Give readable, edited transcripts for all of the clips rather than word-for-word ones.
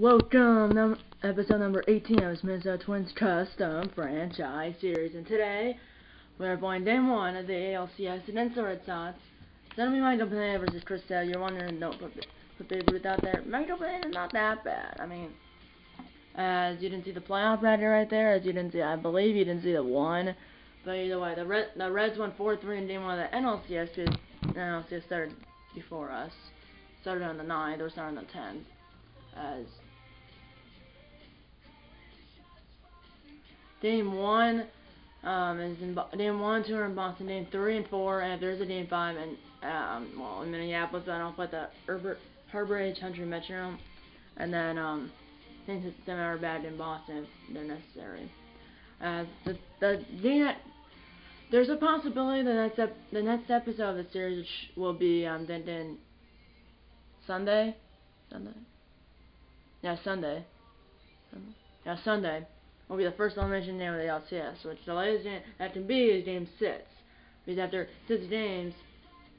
Welcome, episode number 18 of Minnesota Twins Custom Franchise Series, and today we are playing Game 1 of the ALCS against the Red Sox. It's going to be Michael Pineda versus Chris Sale. You're wondering, don't put Babe Ruth out there. Michael Pineda is not that bad. I mean, as you didn't see the playoff bracket right there, as you didn't see, I believe you didn't see the one, but either way, the Reds won 4-3 in Game 1 of the NLCS, because the NLCS started before us. Started on the 9th, or started on the 10th, as Game 1 is in Game 1, 2 are in Boston. Game 3 and 4, and if there's a Game 5 in in Minneapolis, but I don't put the Herbert H. Country Metrodome, and then things that are bad in Boston if they're necessary. There's a possibility the next episode of the series will be then Sunday. Sunday will be the first elimination game of the ALCS, which the latest game that can be is Game 6. Because after 6 games,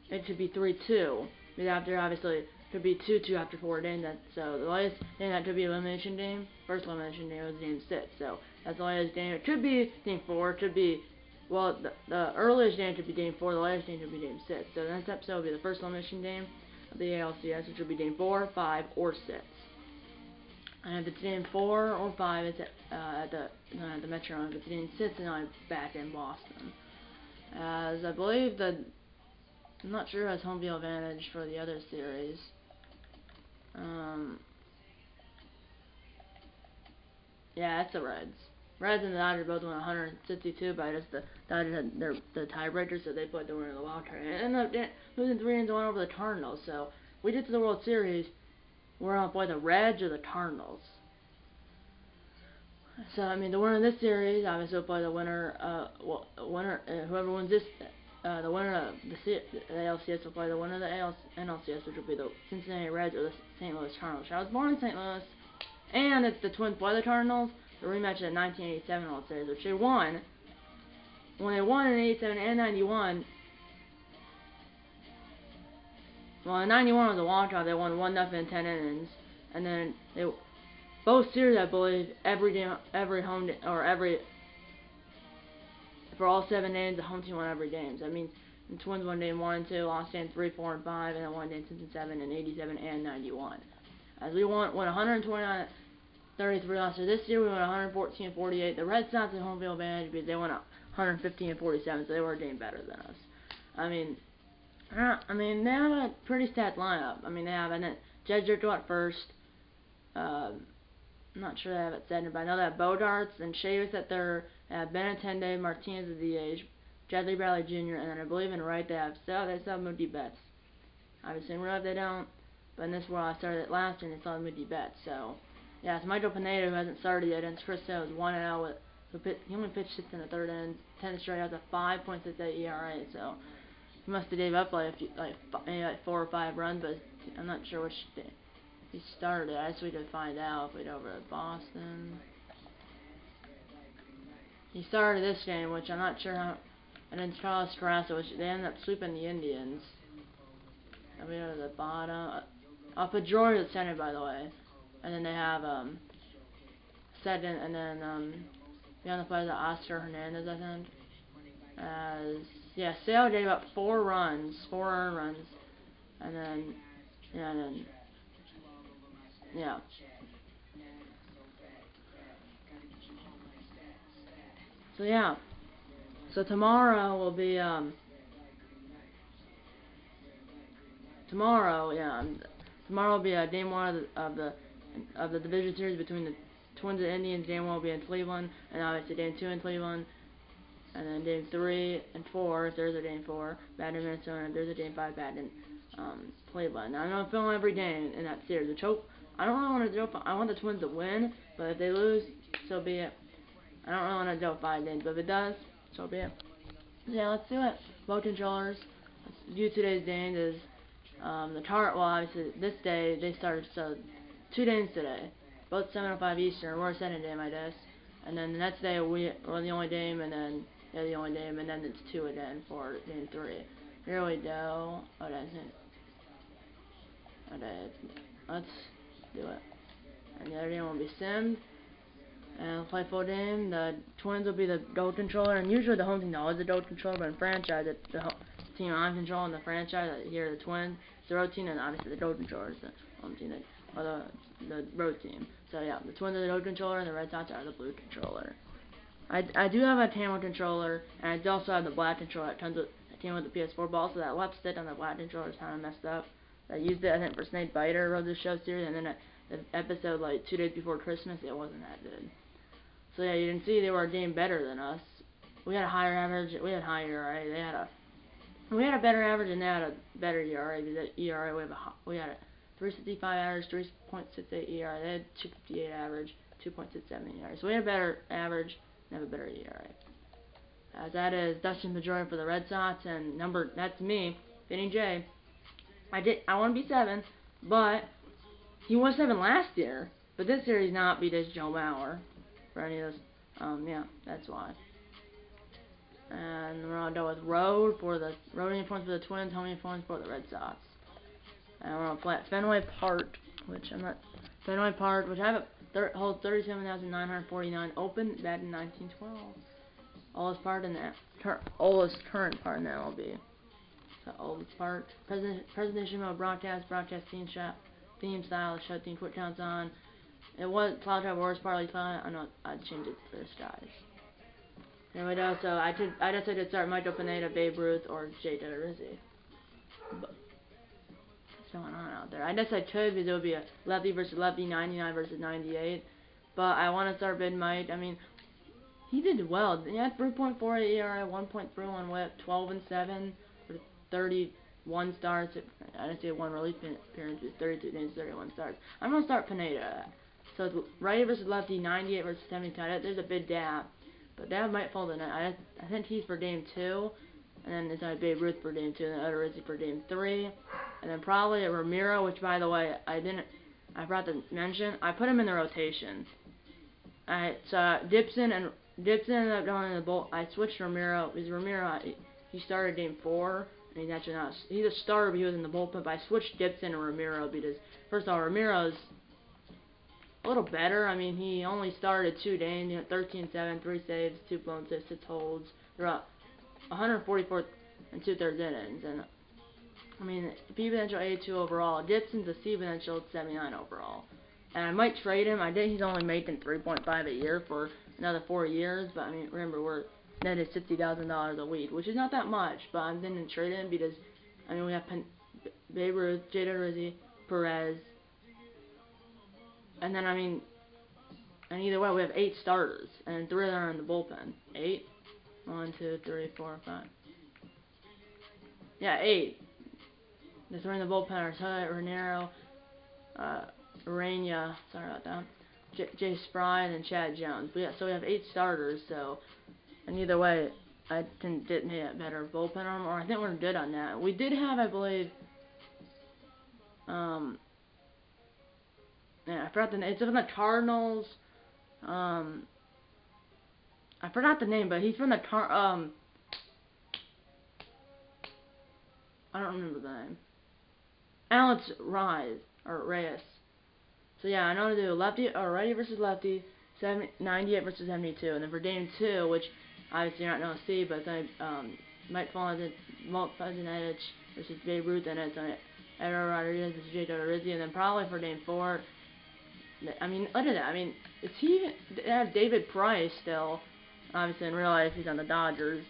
it should be 3-2. Because after, obviously, it could be 2-2 after 4 games. So the latest game that could be elimination game, first elimination game, was Game 6. So that's the latest game. It could be Game 4. It could be, well, the earliest game could be Game 4. The latest game could be Game 6. So the next episode will be the first elimination game of the ALCS, which will be Game 4, 5, or 6. And if it's Game 4 or 5, it's at the Metro. If it's Game 6, then I'm back in Boston. As I believe I'm not sure who has home field advantage for the other series. Yeah, it's the Reds. Reds and the Dodgers both won 162, but I guess the Dodgers had the tiebreaker, so they played the winner of the wild card. And ended up losing 3-1 over the Cardinals. So we get to the World Series. We're going to play the Reds or the Cardinals. So, I mean, the winner of this series obviously will play the winner, whoever wins this, the winner of the ALCS will play the winner of the NLCS, which will be the Cincinnati Reds or the St. Louis Cardinals. I was born in St. Louis, and if the Twins play the Cardinals, the rematch of the 1987 World Series, which they won. When they won in 87 and 91, well, in 91 was a long shot. They won 1-0 in 10 innings, and then both series, I believe, for all 7 games, the home team won every game. So that means the Twins won Game 1 and 2, lost Game 3, 4, and 5, and then won Game 6 and 7 in 87 and 91. As we won 129-33 last year. This year we won 114-48. The Red Sox had home field advantage because they won 115-47, so they were a game better than us. I mean, they have a pretty stacked lineup. I mean, they have Jed Jerko at first. I'm not sure they have it set, but I know they have Bogarts and Chavis at third. They have Benintendi, Martinez at DH, Jedley Bradley Jr., and then I believe in right they still have Mookie Betts. Obviously in real life they don't, but in this world I started it last year and it's on Mookie Betts. So yeah, it's Michael Pineda who hasn't started yet, and Chris Sale is 1-0 he only pitched 6 in the third inning, 10 straight, has a 5.68 ERA. So he must have gave up maybe 4 or 5 runs, but I'm not sure which day he started. I guess we could find out if we'd over at Boston. He started this game, which I'm not sure how. And then Carlos Carrasco, which they ended up sweeping the Indians. And we go to the bottom. I'll put George at center, by the way. And then they have second, and then beyond the play, the Oscar Hernandez, I think. Sale gave up 4 earned runs, and then So yeah. So tomorrow will be tomorrow will be Game 1 of the division series between the Twins and Indians. Game 1 will be in Cleveland, and obviously Game 2 in Cleveland, and then Game 3 and 4, if there's a Game 4, bad in Minnesota, and if there's a Game 5, bad in Cleveland. Now, I know I'm filming every game in that series, which I don't really want to do. I want the Twins to win, but if they lose, so be it. I don't really want to do 5 games, but if it does, so be it. So yeah, let's do it. Both controllers. Let's view today's games is obviously this day they started, so 2 games today, both 7:05 Eastern. We're setting game, I guess, and then the next day we're the only game, and then it's 2 again for Game 3. Here we go. Oh, that's it. Okay, let's do it. And the other game will be simmed. And we'll play full game. The Twins will be the gold controller, and usually the home team is always the gold controller, but in franchise, the team I'm controlling, the franchise, here the Twins, it's the road team, and obviously the gold controller is the home team, or the road team. So yeah, the Twins are the gold controller, and the Red Sox are the blue controller. I do have a Tamo controller, and I also have the black controller that comes with a team with the PS4 ball, so that left stick on the black controller is kind of messed up. I used it, I think, for Snake Biter, Road to the Show series, and then the episode like 2 days before Christmas, it wasn't that good. So yeah, you can see they were a game better than us. We had a higher average. We had higher ERA. We had a better average, and they had a better ERA. Because ERA, we had a 3.65 average, 3.68 ERA. They had 2.58 average, 2.67 ERA. So we had a better average and have a better ERA. That is Dustin Pedroia for the Red Sox, and that's me, Vinny J. I want to be 7, but he was 7 last year. But this year he's not, because Joe Mauer. For any of those, yeah, that's why. And we're gonna go with road uniforms for the Twins, home uniforms for the Red Sox. And we're gonna play at Fenway Park, which I have holds 37,949 open back in 1912. Oldest current part in the MLB. So oldest part. Presentation mode, broadcast theme style, show theme, quick counts on. It was Cloud Drive Wars partly fine. I know I'd change it to this guys. There we go. So I decided to start Michael Pineda, Babe Ruth, or Jay Rizzi. What's going on out there? I guess I could, because it would be a lefty versus lefty, 99 versus 98. But I want to start Bid Mike. I mean, he did well. He had 3.48 ERA, 1.31 WHIP, 12-7 for 31 starts. I didn't say 1 relief appearance, 32 games, 31 starts. I'm gonna start Pineda. So it's righty versus lefty, 98 versus 72. There's a big gap, but that might fall tonight. I think he's for game 2, and then it's like Babe Ruth for game 2, and then Rizzi for game 3, and then probably a Ramiro, which by the way I forgot to mention. I put him in the rotation. So Dixon ended up going in the bolt. I switched Ramiro because Ramiro he started game 4, and he's actually not. He's a starter, but he was in the bullpen. But I switched Dixon and Ramiro because first of all, Ramiro's a little better. I mean, he only started 2 games, 13-7, 3 saves, 2 blown saves, 6 holds. They're up 144 and 2/3 innings, and I mean, B potential 82 overall. Dixon's a C potential 79 overall, and I might trade him. I think he's only making 3.5 a year for another 4 years, but I mean, remember we're netted $60,000 a week, which is not that much. But I'm going to trade him because I mean we have Babe Ruth, Jay Rizzi, Perez. And then, I mean, and either way, we have 8 starters, and 3 of them are in the bullpen. 8? 1, 2, 3, 4, 5. Yeah, 8. The 3 in the bullpen are Tut, Raniero, Urania, sorry about that, Jay Spry, and then Chad Jones. But yeah, so we have 8 starters, so, and either way, I didn't need a better bullpen arm, or I think we're good on that. We did have, I believe, yeah, I forgot the name. It's from the Cardinals. I forgot the name, but he's from the I don't remember the name. Alex Reyes. So yeah, I know to do lefty or righty versus lefty, 98 versus 72, and then for game 2, which obviously you're not gonna see, but then Mike Fallon, Walt Fuzzinetich versus Babe Ruth, and it's Eduardo Rodriguez versus Jay Rizzi, and then probably for game 4. I mean, look at that. I mean, they have David Price still. Obviously, in real life, he's on the Dodgers.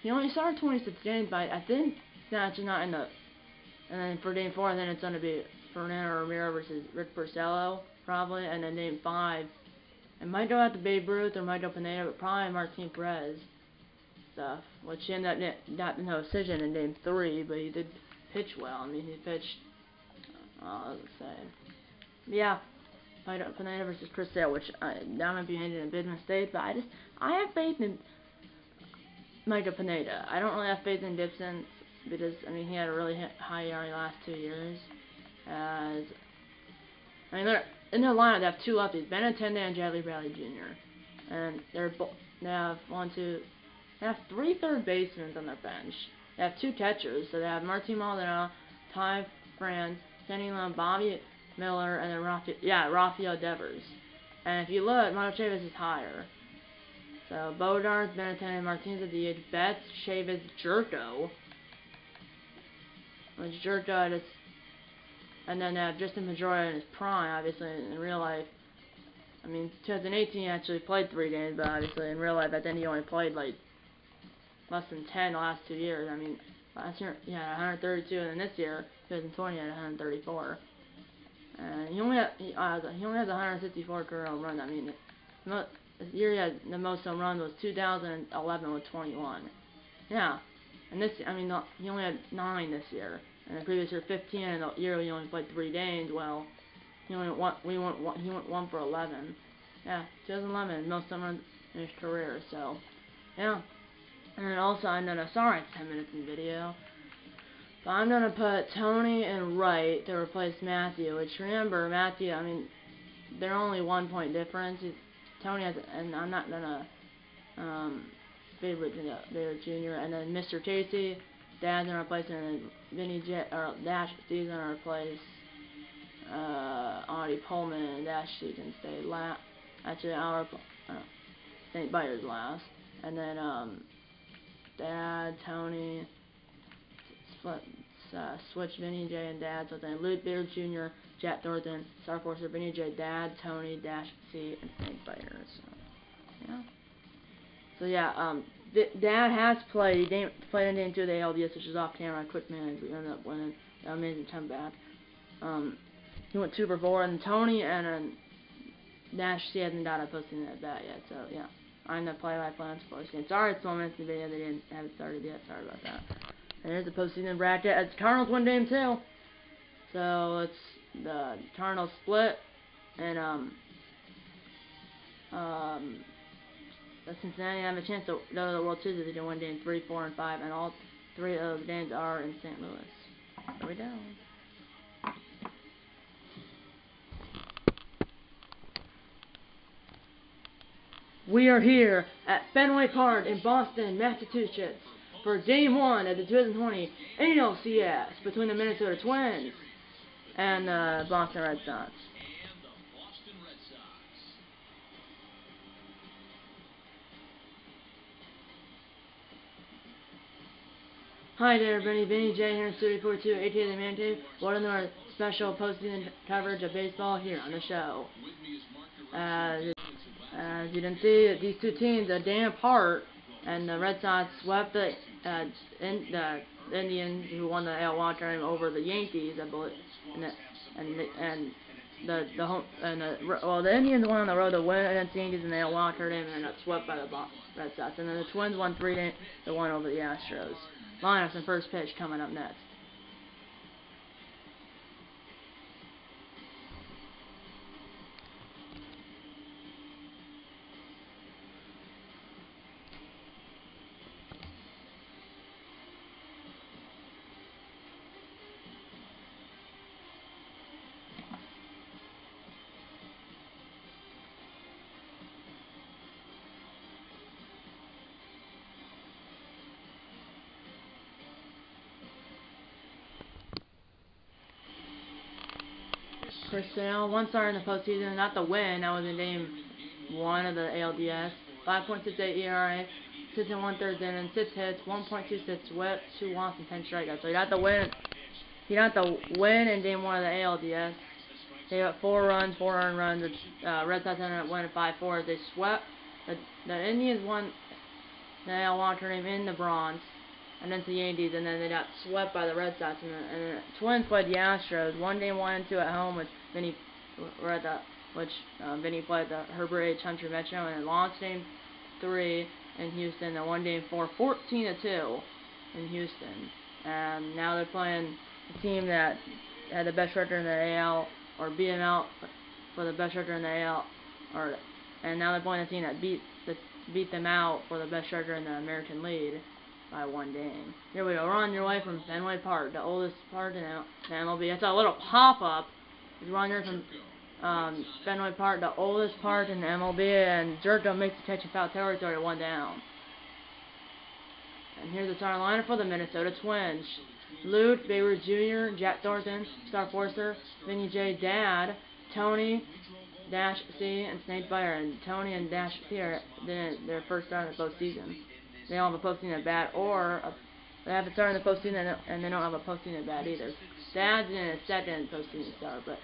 He only started 26 games, but I think that's not in the. And then for game 4, then it's going to be Fernando Ramiro versus Rick Porcello, probably. And then game 5, it might go out to Babe Ruth or might go Pineda, but probably Martin Perez stuff, which he ended up got no decision in game 3, but he did pitch well. I mean, he pitched. Let's say, yeah. Pineda versus Chris Sale, which that might be a big mistake, but I have faith in Michael Pineda. I don't really have faith in Gibson because I mean he had a really high ERA last 2 years. I mean in their lineup they have 2 lefties, Benintendi and Jadley Bradley Jr. And they have 3 third basemen on their bench. They have 2 catchers, so they have Martin Maldonado, Ty France, Kenny Lamb, Bobby Miller, and then Rafael Devers. And if you look, Mario Chavis is higher. So Bodarth, Benintendi, Martinez at the age, Betts, Chavis, Jerko. Which Jerko is, and then Justin Pedroia in his prime, obviously in real life. I mean, 2018 he actually played 3 games, but obviously in real life, at the end he only played like less than 10 the last 2 years. I mean, last year he had 132, and then this year, 2020, he had 134. And he only has 154 career home runs. I mean, the year he had the most home runs was 2011 with 21. Yeah, and this, I mean, he only had 9 this year, and the previous year 15, and the year he only played 3 games. Well, he went 1 for 11. Yeah, 2011, most home runs in his career. So, yeah. And then also, sorry, it's 10 minutes in video. But I'm gonna put Tony and Wright to replace Matthew. Which, remember, Matthew, I mean, they're only 1 point difference. Tony has, and I'm not gonna favorite Jr. And then Mr. Casey, Dad's gonna replace him, and Vinny Dash Steve's gonna replace Audie Pullman, and Dash Steve can stay last. Actually, St. Byers last, and then Dad, Tony, switch Vinny J and Dad. So then Luke Beard Jr., Jack Thornton, Star Forcer, Vinny J, Dad, Tony, Dash C, and St. Byers. So, yeah. So yeah, Dad has played. He played in Game 2 of the ALDS, which is off camera. Quick man, we ended up winning. Amazing comeback. He went 2 for 4, and Tony and Dash C hasn't got a posting at bat yet. So yeah, I'm the play-by-play for this game. Sorry, it's 1 minute in the video. They didn't have it started yet. Sorry about that. And here's the postseason bracket. It's Cardinals win Game 2. So it's the Cardinals split, and the Cincinnati have a chance to go to the World Series if they can win Game 3, 4, and 5, and all 3 of those games are in St. Louis. Here we go. We are here at Fenway Park in Boston, Massachusetts, for Game 1 of the 2020 ALCS between the Minnesota Twins and the Boston Red Sox. Hi there, Vinny J here in Studio 42, aka the Man Cave. Welcome to our special postseason coverage of baseball here on the show. As you can see, these two teams are damn apart, and the Red Sox swept the Indians, who won the AL Wild Card over the Yankees, I believe, the Indians won on the road to win against the Yankees in the AL Wild Card and got swept by the Red Sox, and then the Twins won 3-1 over the Astros. Lineups and first pitch coming up next. Chris Sale, 1 star in the postseason, not the win. That was in Game 1 of the ALDS. 5.68 ERA, 6 1/3 innings, 6 hits, 1.26 whip, 2 walks, and 10 strikeouts. So he got the win. He got the win in Game 1 of the ALDS. They got 4 runs, 4 earned runs. Red Sox ended up winning 5-4. They swept. The Indians won the AL Wild Card game in the Bronx against the Yankees, and then they got swept by the Red Sox. And the Twins played the Astros. 1 game 1 and 2 at home, which Vinny played the Herbert H. Hunter Metro, and lost Game 3 in Houston. And 1 game 4, 14-2 in Houston. And now they're playing a team that had the best record in the AL, or beat them out for the best record in the AL, and now they're playing a team that beat them out for the best record in the American League by 1 game. Here we go. We're on your way from Fenway Park, the oldest park in the MLB. That's a little pop-up. We're on here from Fenway Park, the oldest park in the MLB, and Jerko makes the catch in foul territory, 1 down. And here's the starting lineup for the Minnesota Twins. Lute, Beirut Jr., Jack Thornton, Star Forcer, Vinny J, Dad, Tony, Dash C, and Snake Biter. And Tony and Dash C are their first start in the postseason. They don't have a postseason at bat, they have a start in the postseason and they don't have a postseason at bat either. Dad's in his second postseason start, but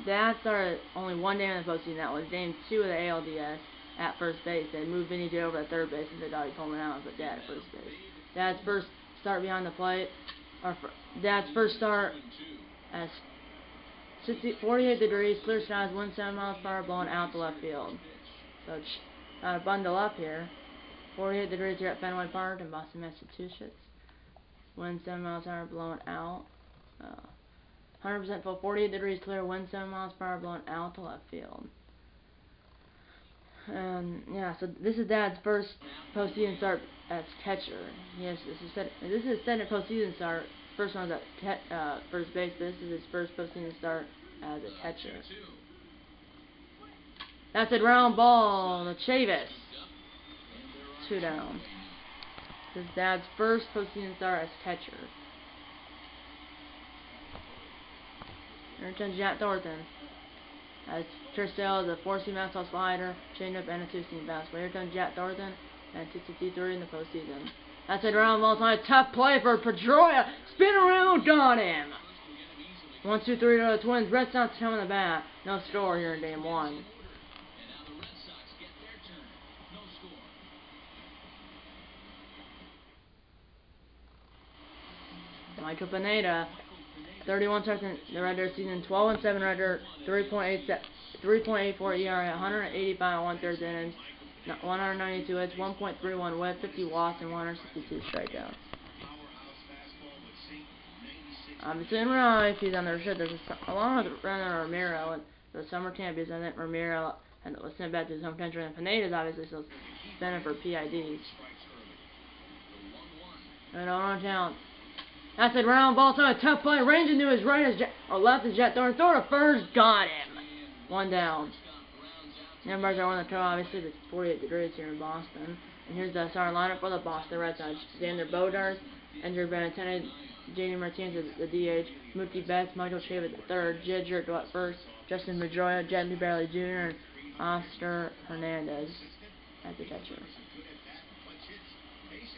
Dad started only one day in the postseason. That was game 2 of the ALDS at first base. They moved Vinny J over to third base and they thought he'd pull him out, but Dad at first base. Dad's first start behind the plate, Dad's first start as 48 degrees, clear skies, 17 miles per hour, blowing out to left field. So gotta bundle up here. 48 degrees here at Fenway Park in Boston, Massachusetts. Wind 7 miles per hour, blowing out. 100% full, 48 degrees clear, wind 7 miles per hour, blowing out to left field. Yeah, so this is Dad's first postseason start as catcher. Yes, this is his second postseason start. First one was at first base, but this is his first postseason start as a catcher. That's a ground ball to Chavis. 2 down. This is Dad's first postseason start as catcher. Here comes Jack Thornton. As Tristel is a 4-seam fastball slider, changeup, and a 2-seam fastball. Here comes Jack Thornton and 263 in the postseason. That's a ground ball. It's a tough play for Pedroia. Spin around, got him. 1-2-3 to the Twins. Red Sox coming the bat. No score here in game 1. Michael Pineda, 31 starts in the regular season, 12-7 record, 3.84 ERA, 185 1/3 innings, 192 hits, 1.31 WHIP, 50 walks, and 162 strikeouts. Obviously, in real life, he's on their shit. There's along with Renner Ramiro and the summer champions. I think Ramiro was sent back to his home country, and Pineda's obviously still suspended for PIDs. And on talent. That's a ground ball, so a tough play, ranging to his right or left as Jet Thornton. Throw to first, got him. 1 down. Numbers are 1-2, obviously, it's 48 degrees here in Boston. And here's the starting lineup for the Boston Red Sox. Xander Bogaerts, Andrew Benintendi, J.D. Martinez at the DH, Mookie Betts, Michael Chavis at third, Jed Jerko at first, Justin Pedroia, Jedley Barley Jr., and Oscar Hernandez at the catcher.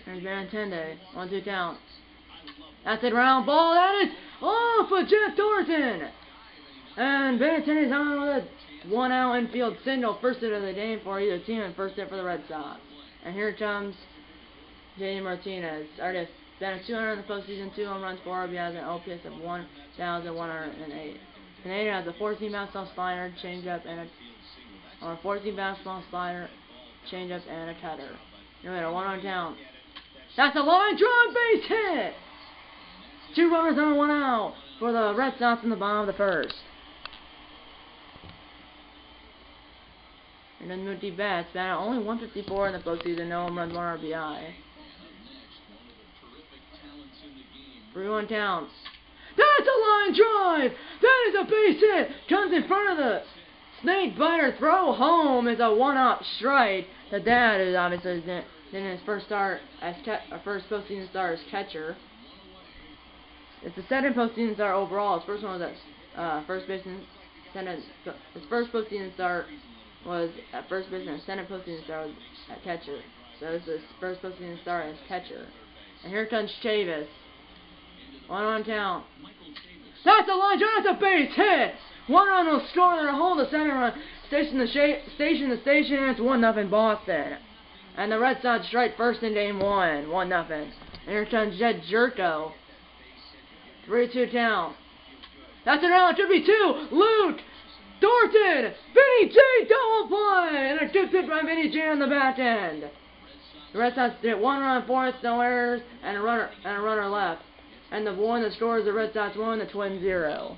There's Benintendi, 1-2 count. That's a ground ball. That is off for Jack Thornton. And Benintendi's on with a 1-out infield single. First hit of the game for either team and first hit for the Red Sox. And here comes J.D. Martinez. Already batted 200 in the postseason, 2 home runs, 4 RBIs, and an OPS of 1,108. Pineda has a 14 fastball slider, changeup, and a 14 fastball slider, changeup, and a cutter. Anyway, a 1-on count. That's a line drive base hit. 2 runners on, 1 out for the Red Sox in the bottom of the first. And then Mookie Betts batted only 154 in the postseason, no home runs, 1 RBI. 3-1 counts. That's a line drive. That is a base hit. Comes in front of the Snake Biter. Throw home is a 1-up strike. The Dad is obviously in his first start as first postseason start as catcher. It's the second postseason start overall. His first one was at first base and his first postseason start was at first base and his second postseason start was at catcher. So this is his first postseason start as catcher. And here comes Chavis. 1-on count. That's a line drive. That's a base hit. 1 run will score. They'll hold the center run. Station the station. And it's 1-0 Boston. And the Red Sox strike first in game 1. 1-0. And here comes Jed Jerko. 3-2 count. That's an out. Should be 2. Luke Thornton. Vinny J double play. And a good hit by Vinny J on the back end. The Red Sox did 1 run, 4 hits, no errors, and a runner left. And the one that scores the Red Sox 1, the Twins 0.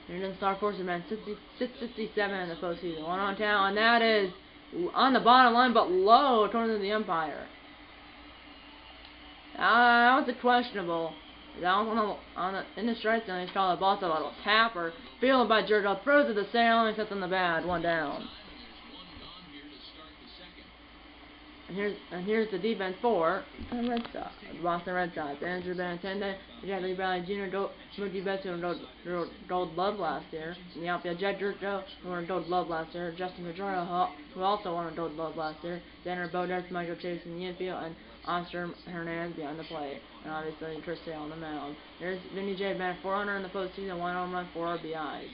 Here's the Star Force man, 667 in the postseason. 1-on town, and that is on the bottom line, but low according to the umpire. That was a questionable. Down in the strike zone, he's called a ball to a little tapper. Fielded by Giorgio, throws to the sail and sets on the bat, 1 down. And here's the defense for the Red Sox, the Boston Red Sox. Andrew Benintendi, Jackie Bradley Jr., Mookie Betts, who won Gold Glove last year. In the outfield, Jack Giorgio, who won a Gold Glove last year. Justin Pedroia, who also won a Gold Glove last year. Tanner Bodarts, Michael Chase in the infield, and Oscar Hernandez behind the plate. And obviously Chris Sale on the mound. Here's Vinny J. batting .400 in the postseason, 1 home run, 4 RBIs,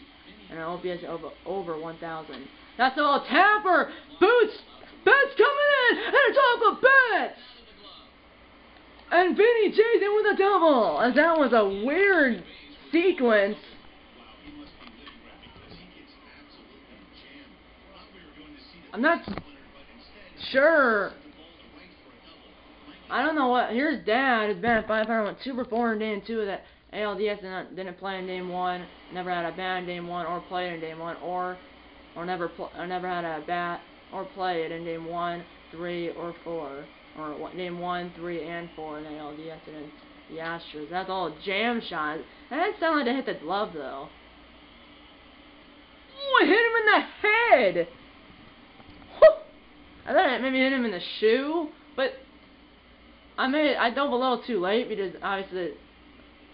and an OPS over 1,000. That's a little tapper. Boots. Betts coming in, and it's off of Betts! And Vinny J's in with a double, as that was a weird sequence. I'm not sure. I don't know what. Here's Dad, who's been at 500, went 2 for 4 in Game 2 of that ALDS, and didn't play in Game 1, never had a bat in Game 1, or played in Game 1, or never had a bat or played in Game 1, 3, or 4, or Game 1, 3, and 4 in the ALDS against the Astros. That's all a jam shot. That didn't sound like they hit the glove, though. Oh, it hit him in the head! I thought it maybe hit him in the shoe, but I dove a little too late because obviously,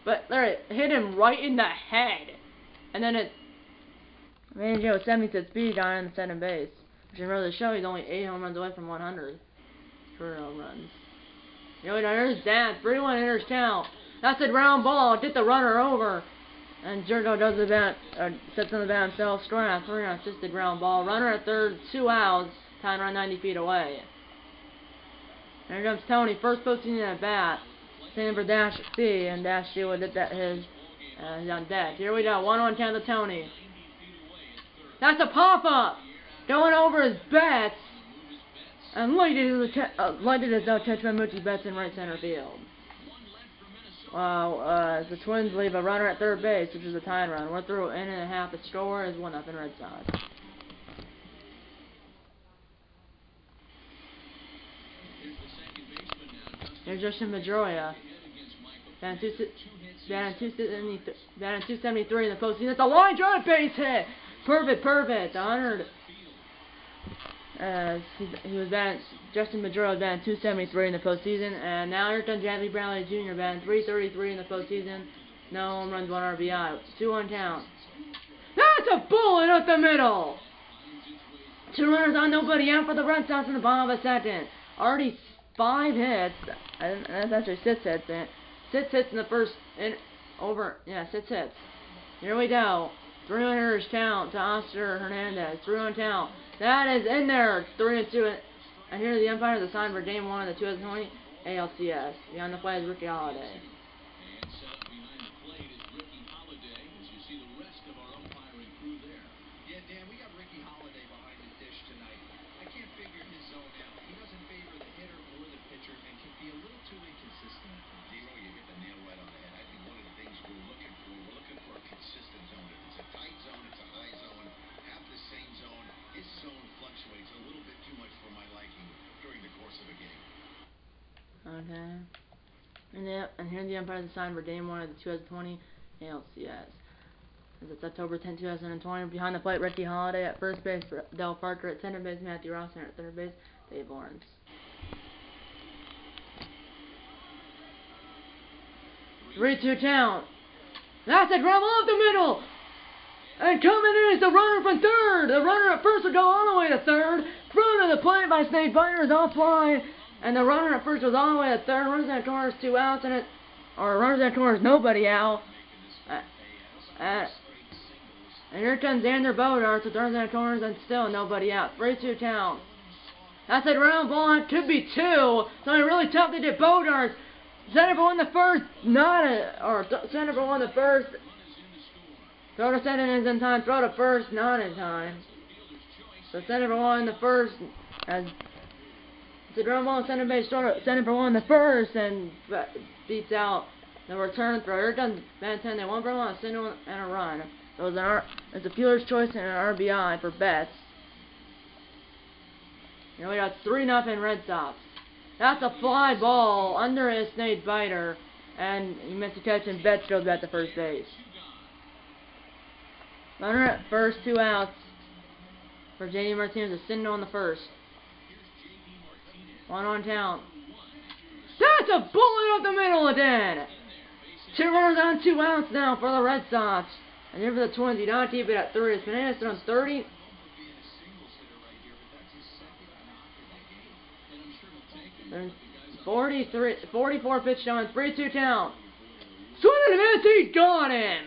but there it hit him right in the head, and then it made him with 76 speed down in the second base. Which in really show he's only 8 home runs away from 100 career home runs. You know, there's that 3-1 hitters count. That's a ground ball. Get the runner over, and Giorgio does the bat, sets on the bat himself, scoring out 3 on assisted ground ball. Runner at third, 2 outs, tying around 90 feet away. And here comes Tony, first postseason at bat, standing for Dash C, and Dash C would hit that he's on deck. Here we go, 1-1 count to Tony. That's a pop-up! Going over his Betts, and lighted his out catch by Mookie Betts in right center field. Wow, the Twins leave a runner at third base, which is a tying run. We're through an inning and a half. The score is 1-0 Red Sox. Here's Justin Pedroia. Batting 273 in the postseason. It's a line drive base hit. Perfect. 100. He was batting. Justin Pedroia was batting 273 in the postseason, and now here comes Jackie Bradley Jr. batting 333 in the postseason. No home runs, 1 RBI. 2-1 count. That's a bullet up the middle. 2 runners on, nobody out for the Red Sox in the bottom of a second. Already 5 hits. That's actually 6 hits. 6 hits in the first. 6 hits. Here we go. 3-1 hitters count to Oscar Hernandez. 3-1 count. That is in there. 3-2. And here the umpire the sign for Game 1 of the 2020 ALCS. Behind the plate is Ricky Holiday. Okay. And here the umpire is assigned for Game 1 of the 2020 ALCS. It's October 10, 2020. Behind the plate, Ricky Holiday at first base, Del Parker at center base, Matthew Rossner at third base, Dave Lawrence. Three-two count. That's a ground ball up the middle. And coming in is the runner from third. The runner at first will go all the way to third. Front of the plate by Snake Biter is offline. And the runner at first was all the way to third. Runners at corners, 2 outs in it. Or runners at corners, nobody out. And here comes Xander Bogaerts with runners at corners and still nobody out. 3-2 count. That's a ground ball. It could be 2. So it's really tough to get Bogaerts. Center for 1 the first. Center for 1 the first. Throw to second is in time. Throw to first, not in time. So center for 1 the first. As the ground ball center base, center for 1 the first, and beats out the return throw. Here comes Benintendi, 1 for 1, a single and a run. So it's a fielder's choice and an RBI for Betts. Here we got 3-0 Red Sox. That's a fly ball under his Snake Biter, and he missed a catch, and Betts goes back to first base. Runner at first, 2 outs. For J.D. Martinez is sitting on the first. 1 on count. That's a bullet up the middle again! 2 runners on, 2 outs now for the Red Sox. And here for the Twins, you don't keep it at 3. It's Fernandez on 30. There's 44 pitch down, 3-2 count. Swing and a miss, he got him!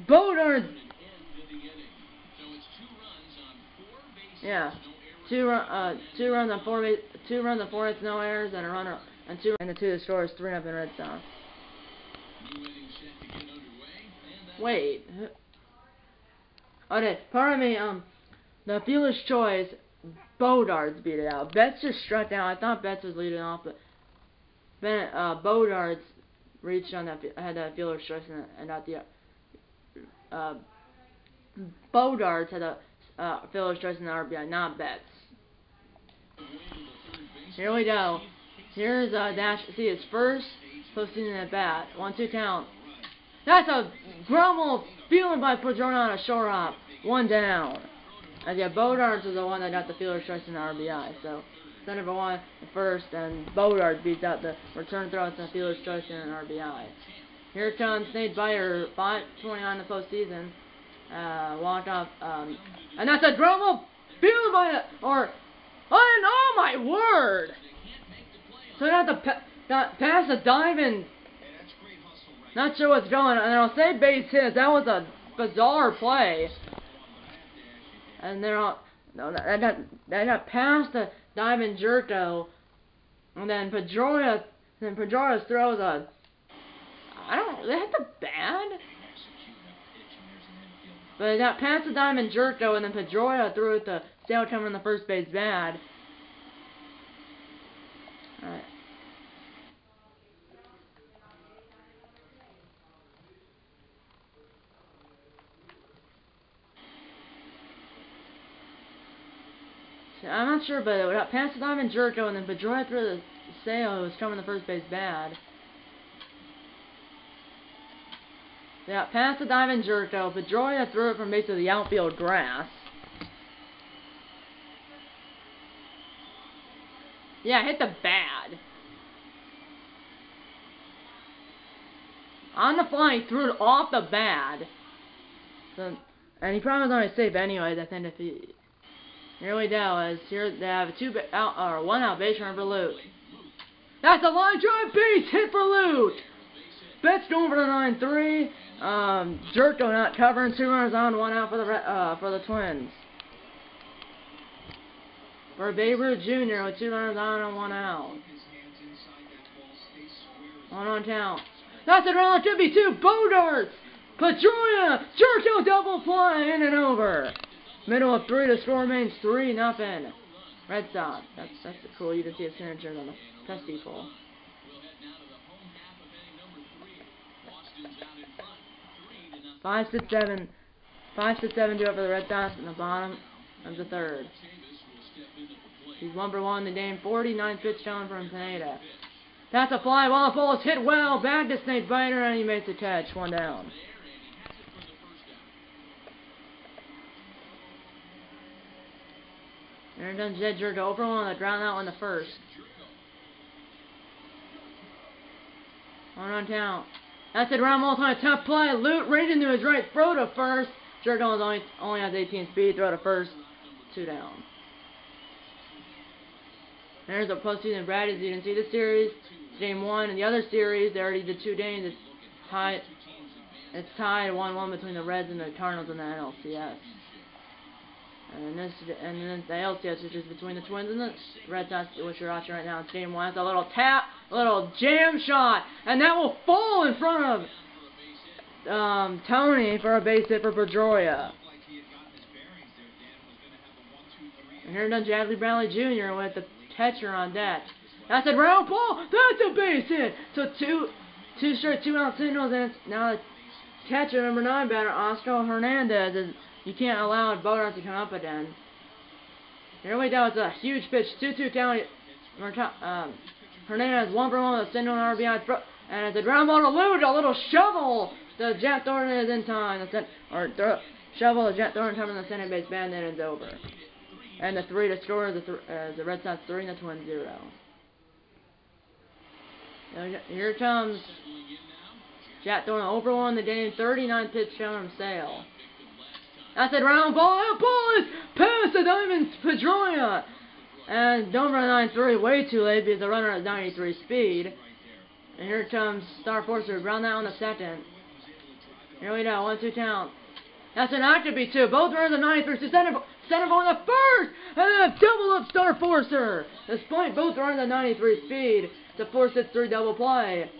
Bodard. Yeah. 2 runs on 4 hits, no errors, and a runner, and 2 and the 2 that scores 3-0 Red Sox. Wait. Okay, pardon me. The fielder's choice. Bodard's beat it out. Betts just struck out. I thought Betts was leading off, but Bodard's reached on that. Had that fielder's choice and got the. Bodard's had a fielder's choice in the RBI, not Betts. Here we go. Here's Dash. See his first postseason at bat. 1-2 count. That's a grumble fielded by Padron on a short hop. 1 down. As yeah, Bodard was the one that got the fielder's choice in the RBI. So center for 1 at first, and Bodard beats out the return throw to the fielder's choice in an RBI. Here comes Nate Biter, 5:29 in the postseason. Walked off, and that's a grumble fielded by oh my word! So they have to pass a dive and not sure what's going on. And I'll say base hit. That was a bizarre play. And they're all they got past the dive and jerk though, and then Pedroia throws a that's a bad. But they got past the dive and jerk though, and then Pedroia threw it to Sale coming in the first base bad. Alright. So I'm not sure, but it got past the dive and jerk though, and then Pedroia threw the Sale who was coming in the first base bad. They got past the dive and jerk though. Pedroia threw it from basically the outfield grass. Yeah, hit the bad. On the fly, he threw it off the bad. So, and he probably was only safe anyways, I think. If he, here we go. As here they have a 1 out base run for Lute. That's a line drive base hit for Lute. Betts going for the 9-3. Jerko not covering. 2 runners on, 1 out for the Twins. For Babe Ruth Jr. with 2 runners on and 1 out. 1 on count. That's it, round 52. Bodarts. Pedroia. Jerko double play in and over. Middle of 3. The score remains 3-0. Red Sox. That's cool. You can see a signature on the Pesty pole. 5-6-7 do it for the Red Sox in the bottom of the 3rd. He's 1 for 1 in the game. 49 pitch down from Pineda. That's a fly ball. The ball is hit well. Back to Snake Biter, and he makes the catch. 1 down. There comes Jed Jerko over 1 on the ground out in the 1st. 1 on count. That's it, round ball on a tough play. Lute right into his right, throw to first. Jerko only has 18 speed, throw to first. 2 down. There's a postseason Brad, as you can see this series. It's game 1, and the other series, they already did 2 games. It's tied 1-1 between the Reds and the Cardinals in the NLCS. And then the ALCS, which is between the Twins and the Red Sox, which you're watching right now. It's game 1. It's a little tap, a little jam shot, and that will fall in front of Tony for a base hit for Pedroia. And here comes Jadley Brownlee Jr. with the catcher on deck. That's a ground ball. That's a base hit. So two straight 2-out singles, and it's now the catcher, number 9 batter, Oscar Hernandez, is. You can't allow Bodart to come up again. Here we go. It's a huge pitch. 2-2 count. Hernandez 1-for-1 with a single and RBI throw, and it's a ground ball to Lute, a little shovel. The Jack Thornton is in time. Shovel to Jack Thornton coming to the center base band, and it's over. And the 3 to score is the Red Sox 3 and the Twins 0. Here comes Jack Thornton 0-for-1 in the game, 39 pitch count from Sale. That's a ground ball. That ball is past the Diamond Pedroia. And don't run 9-3 way too late because the runner has 93 speed. And here comes Star Forcer, ground out on the second. Here we go, 1-2 count. That's an active B2. Both runners are 93 to center ball in the first. And then a double up Star Forcer. Despite both runners at 93 speed, it's a 4-6-3 double play.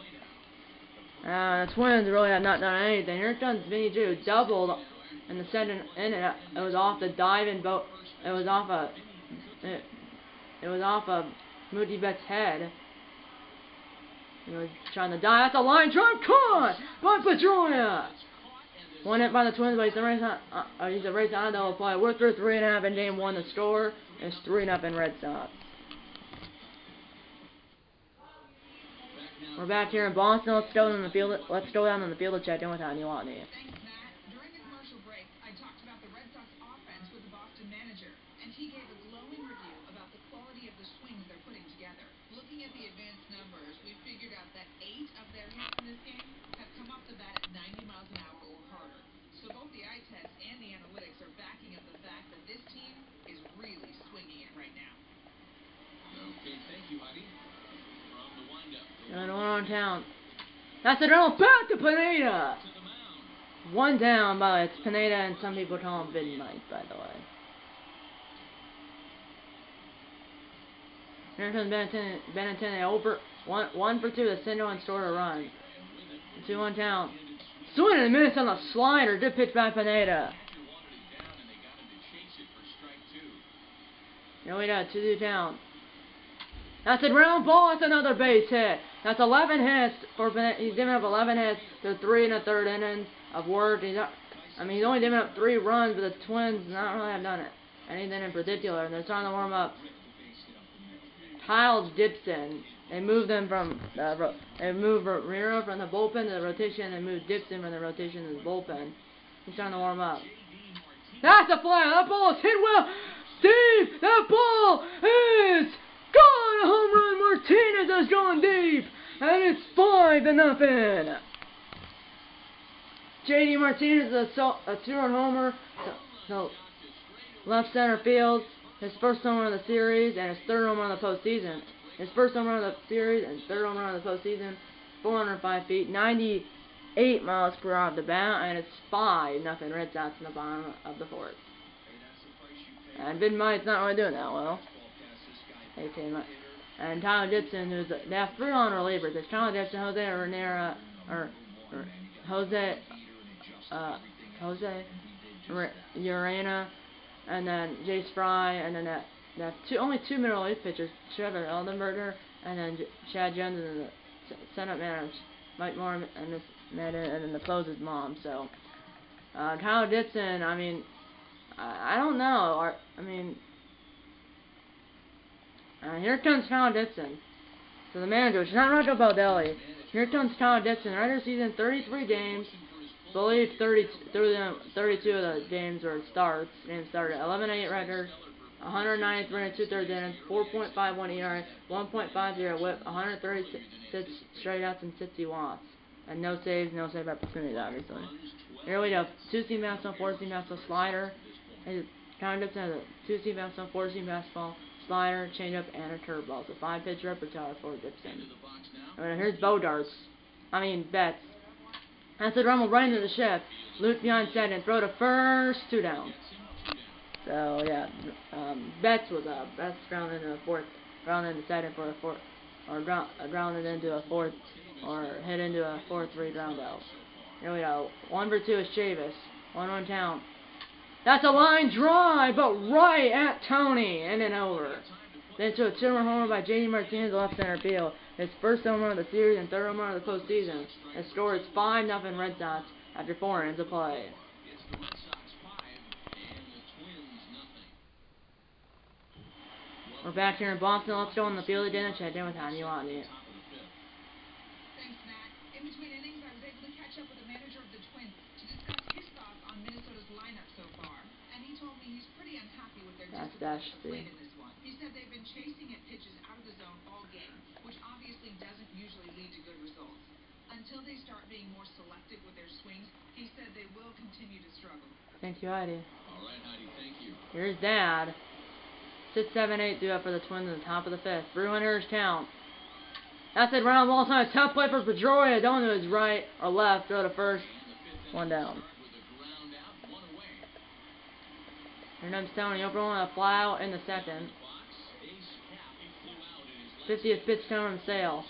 The Twins really have not done anything. Here comes Vinny Drew, doubled in the second inning. It was off the diving boat. It was off of Mookie Betts' head. He was trying to dive. That's a line drive caught by Pedroia. One hit by the Twins, but he's a race on a double play. We're through 3.5 in game 1. The score is 3-0 Red Sox. We're back here in Boston. Let's go down on the field to check in with Andy Watney. Thanks, Matt. During the commercial break, I talked about the Red Sox offense with the Boston manager, and he gave a glowing review about the quality of the swings they're putting together. Looking at the advanced numbers, we figured out that 8 of their hits in this game have come off the bat at 90 miles an hour or harder. So both the eye test and the analytics are backing up the fact that this team is really swinging it right now. Okay, thank you, Huddy. And 1 on town. That's it. All back to Pineda. 1 down, but it's Pineda, and some people call him Big Mike, by the way. Here comes Benintendi over 1 for 2 to single and score a run. 2 on town. Swing and miss on the slider. Good pitch by Pineda. Here we go. 2-2 down. That's a ground ball. That's another base hit. That's 11 hits for Pineda. He's giving up 11 hits to 3 1/3 innings of work. He's only giving up 3 runs, but the Twins not really have done anything in particular, and they're trying to warm up Kyle Gibson. They moved them from they moved Ramiro from the bullpen to the rotation, and moved Gibson from the rotation to the bullpen. He's trying to warm up. That's a fly. That ball is hit well. Steve, that ball is gone. A home run. Martinez has gone deep, and it's 5-0. J.D. Martinez is a 2-run homer to left center field. His first home run of the series and his 3rd home run of the postseason. His first home run of the series and 3rd home run of the postseason. 405 feet, 98 miles per hour off the bat, and it's 5-0 Red Sox in the bottom of the 4th. And Big Mike's not really doing that well. 18 miles. And Tyler Gibson, they have 3 on relievers. There's Tyler Gibson, Jose Urena, and then Jace Fry, and then they have only 2 middle relief pitchers, Trevor Eldenberger, and then Chad Jones, and the Senate manager, Mike Moore, and then the closer's mom. So, Tyler Gibson, I don't know. Here comes Tyler Gibson. So the manager, which is not Rocco Baldelli. Here comes Tyler Gibson. Regular season, 33 games. I believe 32 of the games were starts. Games started 11-8 record, 193 and 2/3 innings, 4.51 ERA, 1.50 WHIP, 136 strikeouts and 60 walks, and no save opportunities, obviously. Here we go. 2-seam fastball, 4-seam fastball, slider. Tyler Gibson has a 2-seam fastball, 4-seam fastball, slider, changeup, and a curveball. So 5-pitch repertoire for Gibson. Here's Betts. That's a rumble right into the shift. Luke behind second. Throw to first. 2 down. So, yeah. Betts was up. Betts grounded into the 4th. Grounded into second for a 4th. Or grounded into a 4th. Or hit into a 4-3 ground out. Here we go. 1 for 2 is Chavis. 1-1 count. That's a line drive, but right at Tony. And then over. Then to a 2-run homer by J.D. Martinez, left center field. His first home run of the series and 3rd home run of the postseason. His score is 5-0 Red Sox after 4 innings of play. We're back here in Boston. Let's go on the field again and check in with Jaime Waddy. Thanks, Matt. In between innings, I was able to catch up with the manager of the Twins to discuss his thoughts on Minnesota's lineup so far. And he told me he's pretty unhappy with their discipline played in this one. He said they've been chasing at pitches out of the zone all game, which obviously doesn't usually lead to good results. Until they start being more selective with their swings, he said they will continue to struggle. Thank you, Heidi. All right, Heidi, thank you. Here's Dad. 6, 7, 8 due up for the Twins in the top of the 5th. 3-1 count. That's it, round ball time. Tough play for Pedroia. Don't know his right or left. Throw to first. 1 down. Here comes Tony. Open one, a fly out in the 2nd. 50th pitch Tony Sale.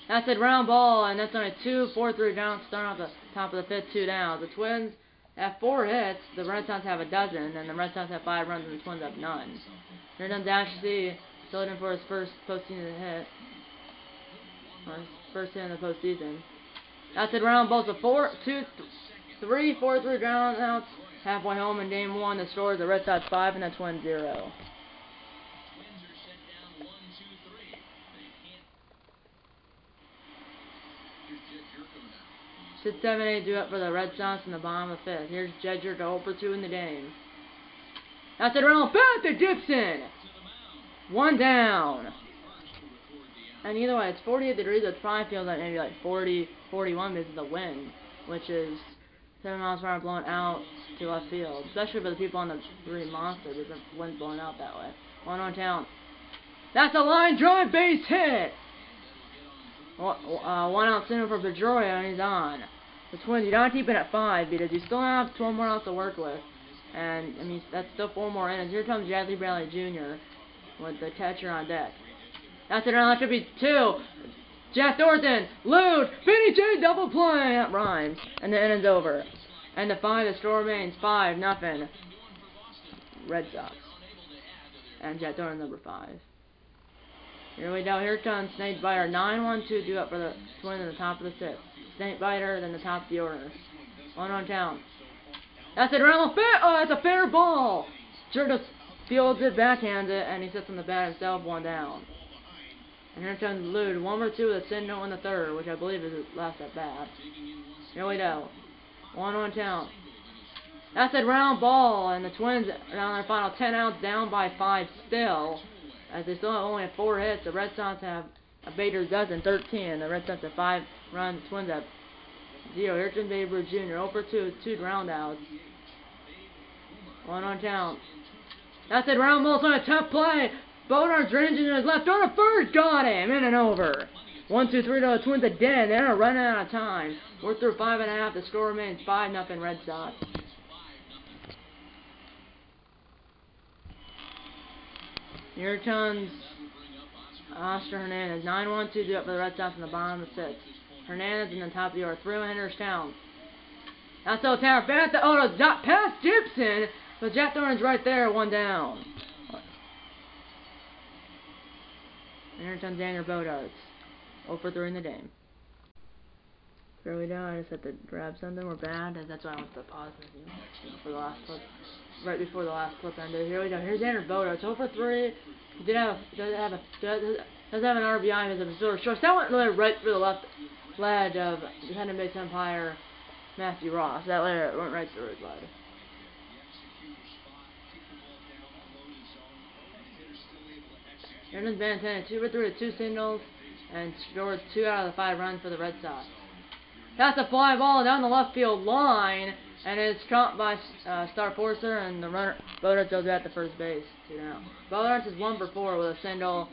That's it, round ball, and that's only 2-4-3 down. Starting off the top of the 5th, 2 downs. The Twins have 4 hits. The Red Sox have a dozen, and the Red Sox have 5 runs, and the Twins have none. Here comes Ashley, still in for his first postseason hit. Or his first hit in the postseason. That's it, round ball. So 3-4-3 ground outs. Halfway home in game 1. The score is the Red Sox 5 and the Twins 0. 6, 7, 8 due up for the Red Sox in the bottom of the 5th. Here's Jedger to 0-2 in the game. That's it, round back to Gibson. 1 down. And either way, it's 48 degrees. It probably feels like maybe like 40, 41 because of the wind, which is 7 miles per hour blowing out to left field. Especially for the people on the 3 monster because the wind's blowing out that way. 1 count. That's a line drive base hit. 1 out single for Pedroia, and he's on. The Twins, you don't keep it at 5 because you still have 12 more outs to work with. And, I mean, that's still 4 more innings. Here comes Jadley Bradley Jr. with the catcher on deck. That's it, that should be 2. Jack Thornton, Lude, Vinny J, double play. That rhymes. And the inning's over. And the 5, the score remains 5-0. Red Sox. And Jack Thornton, number 5. Here we go. Here comes Snake Biter. 9-1-2 due up for the Twins in the top of the 6th. Snake Biter, then the top of the order. 1 count. That's it, around the fair. Oh, that's a fair ball. Just fields it, backhands it, and he sits on the bat himself. 1 down. And here comes Lude. 1-2 with a single in the 3rd, which I believe is his last at bat. Here we go. 1 count. That's it, round ball, and the Twins are on their final 10 outs, down by 5 still. As they still have only 4 hits, the Red Sox have a Bader's dozen, 13. The Red Sox have 5 runs, the Twins have 0. Here comes Babe Ruth Jr. 0-2, 2 ground outs. 1 count. That's it, round ball's on a tough play. Bodart's ranging to his left, on a first, got him, in and over. 1-2-3 to the Twins again. They're running out of time. We're through 5.5. The score remains 5-0 Red Sox. Here comes Oscar Hernandez. 9-1-2 due up for the Red Sox in the bottom of the 6th. Hernandez in the top of the order. 3-1 count. That's so tower. Past Gibson. But Jack Thornton's right there. 1 down. And here comes Daniel Bodarts. 0-3 in the game. There we go. I just had to grab something. We're bad. And that's why I went to pause with you for the last clip. Right before the last clip ended. Here we go. Here's Daniel Bodarts. 0-3. He does have an RBI because of his silver shorts. That went really right through the left ledge of defending base umpire Matthew Ross. That went right through his leg. Here comes Bantana. 2-3 with 2 singles and scored 2 out of the 5 runs for the Red Sox. That's a fly ball down the left field line, and it's caught by Star Forcer, and the runner Bodarts goes at the first base. 2 down. Bodarts is 1-for-4 with a single,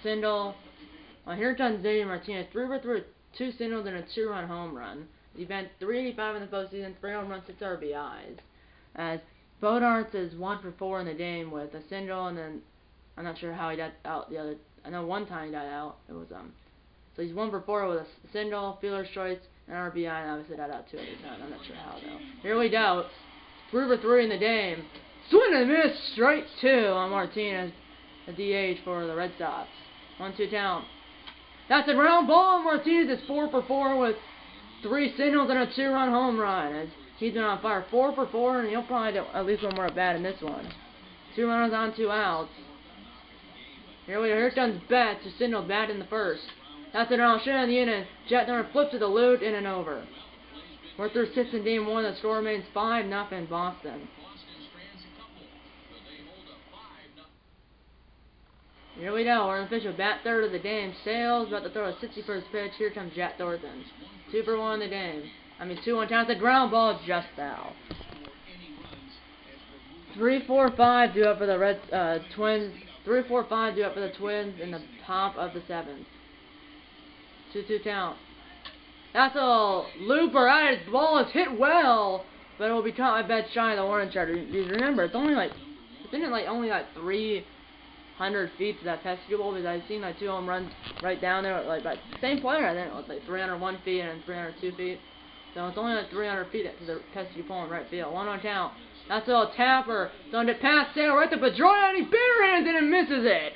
single. Here comes David Martinez. 3-for-3 with 2 singles and a 2-run home run. He bent 385 in the postseason, 3 home runs, 6 RBIs. As Bodarts is 1-for-4 in the game with a single, and then I'm not sure how he got out the other. I know one time he got out. It was So he's 1-for-4 with a single, fielder's choice, and RBI, and obviously got out 2 other times. I'm not sure how though. Here we go. 3-for-3 in the game. Swing and miss, straight 2 on Martinez, a DH for the Red Sox. 1-2 count. That's a round ball. Martinez is 4-for-4 with 3 singles and a 2-run home run. As he's been on fire, 4-for-4, and he'll probably do at least 1 more at bat in this one. 2 runners on, 2 outs. Here comes Betts, who signaled bat in the first. That's it around shit in the inning. Jet Turner flips to the loot, in and over. We're through 6 in game 1. The score remains 5-0 Boston. Here we go. We're in the official bat third of the game. Sales about to throw a 61st pitch. Here comes Jack Thornton. 2 for 1 in the game. 2-1 count. The ground ball just out. 3-4-5 due up for the Twins. 3-4-5 due up for the Twins in the top of the 7th. 2-2 count. That's a looper. That ball is hit well, but it will be caught by Betts shy of the orange charter. Remember, it's only only 300 feet to that pesky ball, because I've seen 2 home runs right down there, by the same player. I think it was 301 feet and 302 feet. So it's only 300 feet to the pesky pole in right field. 1-1 count. That's a little tapper. Throwing it past Sale right to Pedroia, and he barehands it and misses it.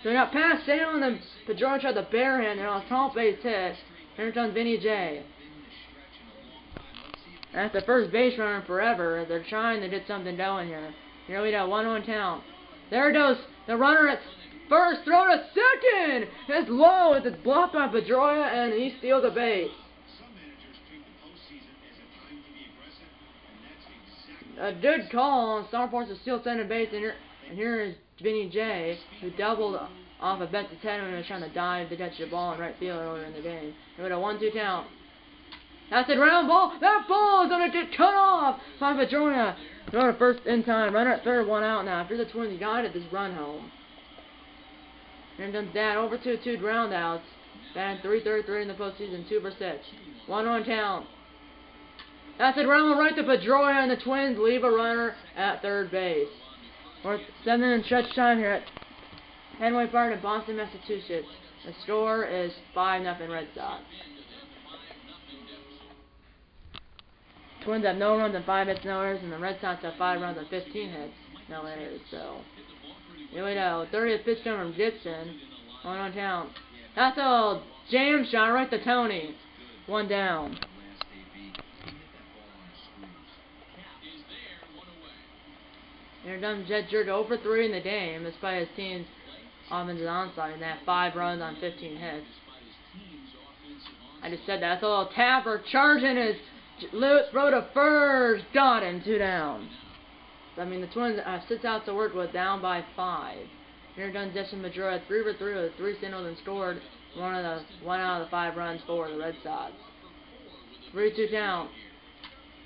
So we got past Sale, and then Pedroia tried the barehand and on a tall base hit. Here comes Vinny J. That's the first base runner in forever. They're trying to get something going here. Here we go, 1-1 count. There goes the runner at first, throw to second! It's low, it's blocked by Pedroia, and he steals the base. A good call on Star Force to steal center base, and here is Vinny J, who doubled off of Betts' head when he was trying to dive to catch the ball in right field earlier in the game. Here with a 1-2 count. That's a ground ball. That ball is going to get cut off by Pedroia. Throw to first in time. Runner at third, 1 out now. If you're the Twins, you got it. This run home. Here comes Dan. Over 2 ground outs. Batting .333 in the postseason. 2 for 6. 1-1 count. That's a ground right to Pedroia, and the Twins leave a runner at third base. We're 7 in stretch time here at Fenway Park in Boston, Massachusetts. The score is 5-0 Red Sox. Twins have no runs and 5 hits, no errors, and the Red Sox have 5 runs and 15 hits, no errors. So here we go. 30th pitch from Gibson. 1-1 count. That's a jam shot right to Tony. 1 down. Here comes Jet Jerk 0 for 3 in the game, despite his team's offensive onside, and they have 5 runs on 15 hits. I just said that. That's a little tapper charging his throw to first. Got him. 2 down. So, the Twins have 6 outs to work with, down by 5. Here comes Justin Pedroia 3 for 3 with 3 singles and scored 1 out of the 5 runs for the Red Sox. 3-2 count.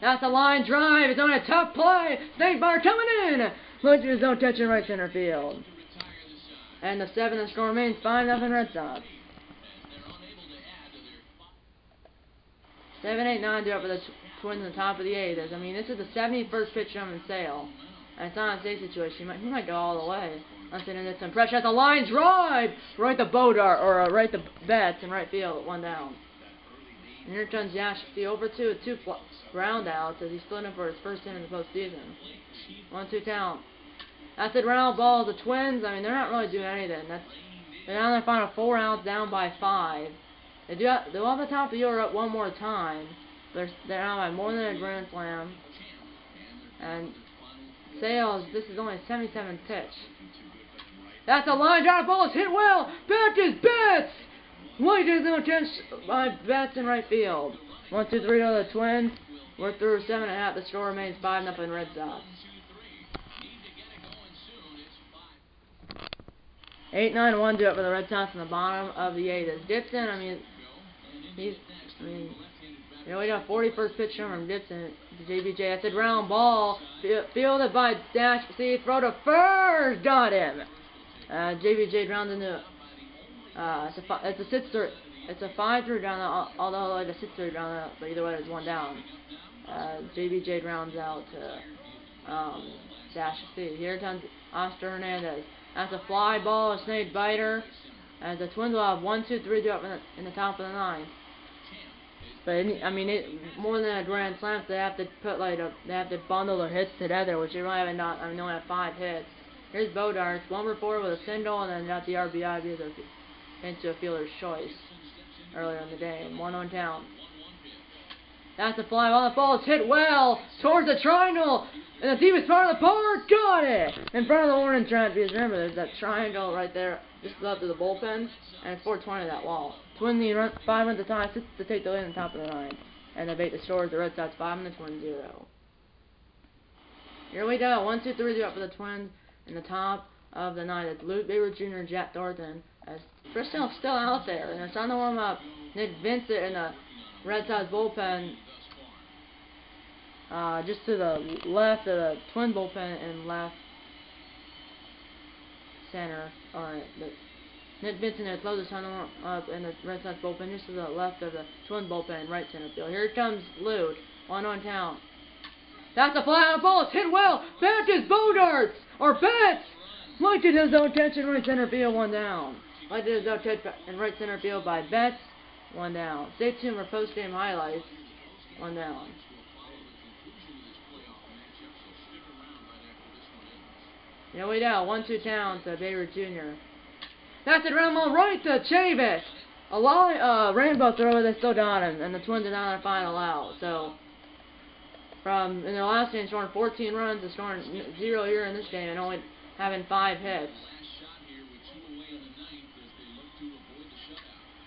That's a line drive. It's on a tough play. Snake Bar coming in. Looks his own catch in right center field. And the 7th score remains 5-0 Red Sox. 7-8-9 due up for the Twins on the top of the 8th. This is the 71st pitch from Sale. And it's not a safe situation. He might go all the way. Unless it gets some pressure. That's a line drive. Right to Bodart, or right to Betts in right field. 1 down. And here comes Yash, the over 2 with 2 ground outs as he's stood in for his first inning in the postseason. 1-2 count. That's a ground ball. The Twins, they're not really doing anything. They're down their final 4 outs, down by 5. They'll have the top of the order up 1 more time. They're down by more than a grand slam. And Sales, this is only a 77th pitch. That's a line drive ball. It's hit well. Back is Betts. White is no chance by Betts in right field. 1-2-3 to the Twins. We're through 7.5. The score remains 5-0 Red Sox. 8-9-1 due up for the Red Sox in the bottom of the 8th. As Gibson, here we got 41st pitch from Gibson to JBJ. That's a ground ball. Fielded by Dash. See, throw to first. Got him. JBJ grounds into. It's a 6-3. It's a 5-3 ground, although it's a 6-3 ground, but either way, it's 1 down. JBJ grounds out to Dash. See, here comes Oscar Hernandez. That's a fly ball, a snake biter. As the Twins will have 1-2-3 due up in the top of the 9th. But more than a grand slam, so they have to put they have to bundle their hits together, which they really haven't done. They only have 5 hits. Here's Bodart, 1 for 4 with a single, and then got the RBI because into a fielder's choice earlier in the game. 1-1 count. That's a fly ball. The ball is hit well towards the triangle. And the deepest part of the park, got it! In front of the warning track, because remember, there's that triangle right there, just left of the bullpen, and it's 420 that wall. Twins need 5 runs to tie, 6 to take the lead on top of the 9. And they beat the Stores, the Red Sox 5 and the Twins 0. Here we go, 1, 2, 3, 0 for the Twins in the top of the 9. It's Luke Bayward Jr. and Jack Thornton. As Chris Sale's still out there, and they're starting to warm up. Nick Vincent in the Red Sox bullpen, just to the left of the Twin bullpen and left center. Alright, Nick Vincent and closest starting to warm up in the Red Sox bullpen, just to the left of the Twin bullpen, right center field. Here comes Luke, 1-on count. That's a fly on the ball. It's hit well. Back is Bogarts or Betts. Light to his own catch in right center field, 1 down. Light to his own catch in right center field by Betts, 1 down. Stay tuned for post-game highlights, 1 down. Here we go. 1-2 count to Bayward Jr. That's it. Round ball right to Chavis. A rainbow throw. They still got him, and the Twins are down their final out. So. In their last game, scoring 14 runs, and scoring 0 here in this game, and only having 5 hits.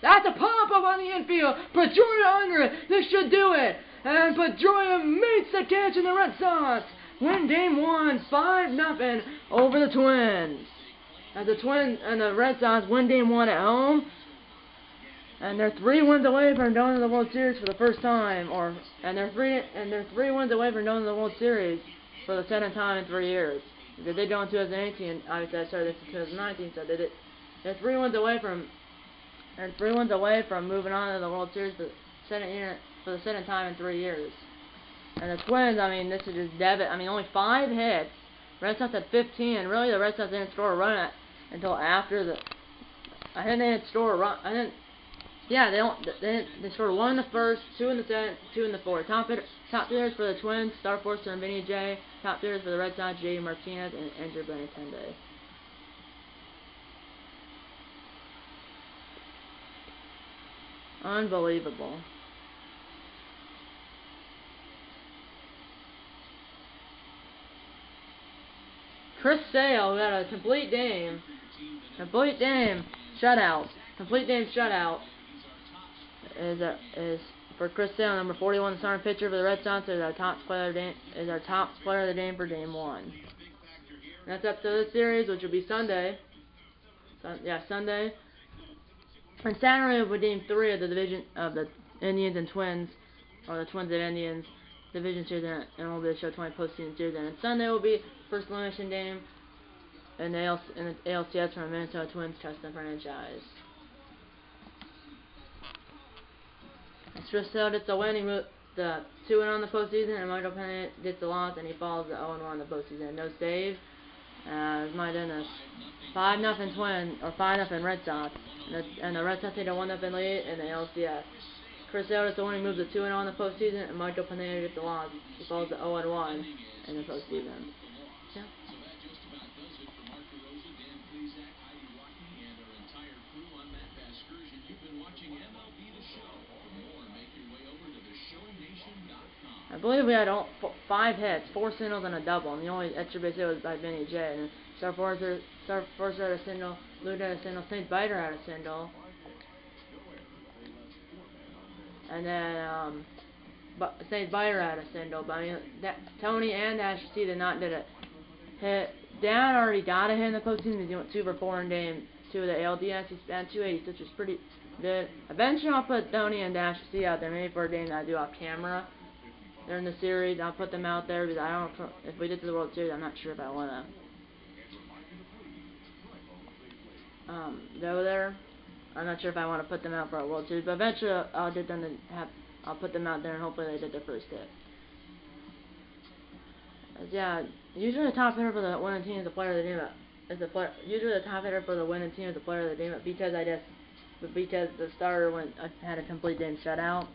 That's a pop-up on the infield. Pedroia under it. This should do it. And Pedroia makes the catch in the Red Sox. Win game 1, 5-0 over the Twins. As the Twins and the Red Sox win game 1 at home. And they're 3 wins away from going to the World Series for the first time, and they're 3 wins away from going to the World Series for the 2nd time in 3 years. They did go in 2018. Obviously, I started this in 2019, so they're 3 wins away from moving on to the World Series for the 2nd time in 3 years. And the Twins, I mean, this is just only 5 hits. Red Sox had 15, and really the Red Sox didn't score a run until after the. I think they didn't score a run. Yeah, they scored 1 in the first, 2 in the second, 2 in the fourth. Top hitters for the Twins, Star Forcer and Vinny J. Top hitters for the Red Sox, J. Martinez and Andrew Benintendi. Unbelievable. Chris Sale got a complete game shutout. Is for Chris Sale, number 41, the starting pitcher for the Red Sox, is our top player of the game for game 1. And that's up to this series, which will be Sunday. Sunday. And Saturday will be game 3 of the division of the Indians and Twins, or the Twins and Indians division series, and it will be the Show 20 postseason series. And Sunday will be first elimination game in the ALCS from the Minnesota Twins custom franchise. Chris Sale gets the winning the 2-1 on the postseason, and Michael Pennant gets the loss, and he follows the 0-1 on the postseason. No save. My goodness. 5-0 Twins, or 5-0 Red Sox. And the Red Sox take a 1-0 lead in the ALCS. Chris Sale gets the winning moves the 2-0 on the postseason, and Michael Pennant gets the loss. He follows the 0-1 in the postseason. Yeah. I believe we had 5 hits, 4 singles, and a double, and the only extra base hit was by Vinny J. And Star Forcer had a single, Luke had a single, St. Biter had a single, and then St. Biter had a single. But I mean, Tony and Asher C did not get a hit. Dan already got a hit in the postseason. He went 2 for 4 in game 2 of the ALDS. He spent 280, which was pretty good. Eventually, I'll put Tony and Asher C out there, maybe for a game that I do off camera. They're in the series. I'll put them out there because I don't know if we get to the World Series. I'm not sure if I want to go there. I'm not sure if I want to put them out for a World Series, but eventually I'll get them to have. I'll put them out there and hopefully they get their first hit. Yeah, usually the top hitter for the winning team is the player of the game. Usually the top hitter for the winning team is the player of the game. But because the starter had a complete game shutout.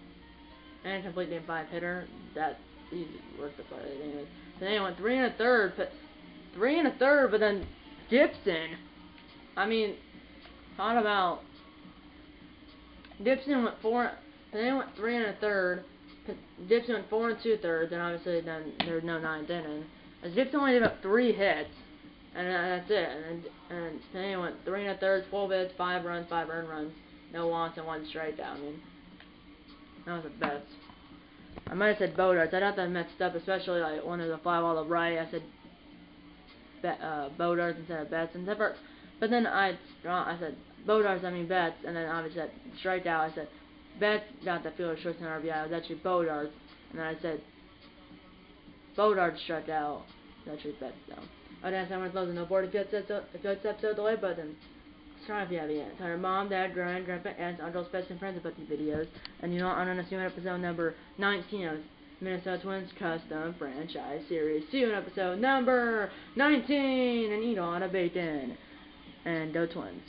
And a complete game 5 hitter, that he's worth the player of the game. So they went 3 1/3, but then Gibson. I mean, thought about Gibson went 4. They went 3 1/3. Gibson went 4 2/3, and obviously then there's no 9th inning. Gibson only gave up 3 hits, and that's it. And Stanley went 3 1/3, 12 hits, 5 runs, 5 earned runs, no walks, and 1 strikeout. I mean, that was a bet. I might have said Bodarts. I thought that messed up, especially like when there's a fly ball to right. I said Bodarts instead of Betts, but then I said Bodarts, I mean Betts, and then obviously said strikeout. I said Betts got the fielder choice in RBI. It was actually Bodarts, and then I said Bodarts struck out. It was actually Betts though. Okay, so I'm gonna close the board. If you had this episode, the like button. Subscribe if you haven't yet. Tell your mom, dad, grandpa, aunts, uncles, best friends about these videos. And you know, I'm gonna see you in episode number 19 of Minnesota Twins Custom Franchise Series. See you in episode number 19, and eat on a bacon. And go Twins.